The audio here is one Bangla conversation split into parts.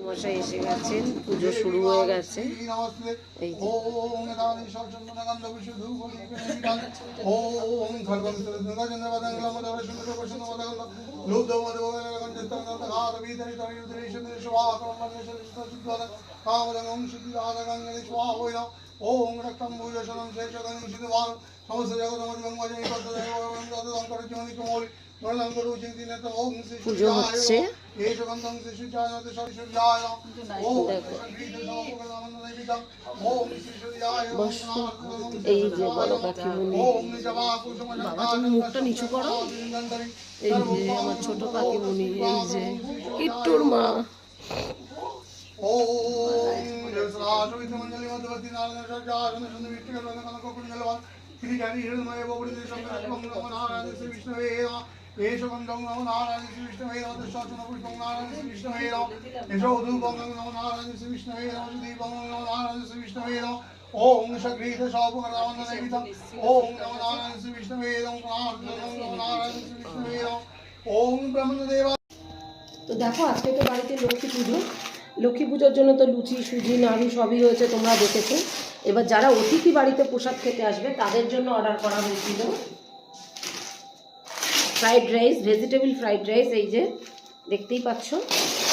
মশাই এসে গেছেন, পুজো শুরু হয়ে গেছে। এই পুজো হচ্ছে। এই যে বড় কাকিমুনি, বাবা তুমি মুখটা নিচু করো। এই যে আমার ছোট কাকিমুনি, এই যে কিট্টুর মা। তো দেখো আজকে তো বাড়িতে লক্ষ্মী পুজো, লক্ষ্মী পুজোর জন্য তো লুচি সুজি নাড়ু সবই হয়েছে, তোমরা দেখেছো। এবার যারা অতিথি বাড়িতে প্রসাদ খেতে আসবে তাদের জন্য অর্ডার করা হয়েছিল fried rice, vegetable fried rice, এই যে দেখতেই পাচ্ছ।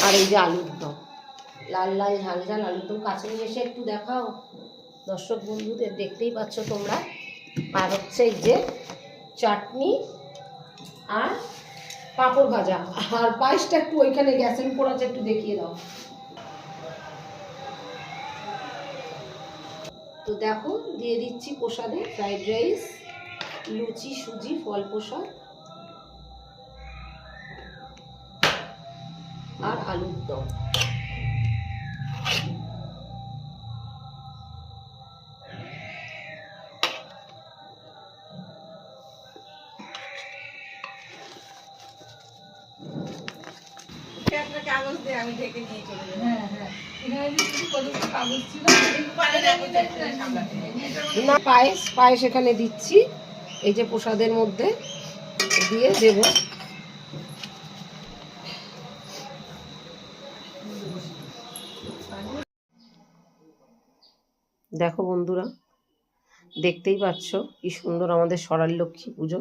আর এই যে আলুর দম, লাল লাল ঝাল ঝাল আলুর দম। কাছে নিয়ে এসে একটু দেখাও দর্শক বন্ধুদের, দেখতেই পাচ্ছ তোমরা। আর হচ্ছে এই যে চাটনি আর পাঁপড় ভাজা, আর পায়েসটা একটু ওইখানে গ্যাসের উপর আছে, একটু দেখিয়ে দাও। তো দেখো দিয়ে দিচ্ছি প্রসাদে ফ্রাইড রাইস, লুচি সুজি ফল প্রসাদ আর আলুর দম। না পায়েস, পায়েস এখানে দিচ্ছি, এই যে প্রসাদের মধ্যে দিয়ে দেব। দেখো বন্ধুরা, দেখতেই পাচ্ছ কি সুন্দর আমাদের সরাল লক্ষ্মী পুজো।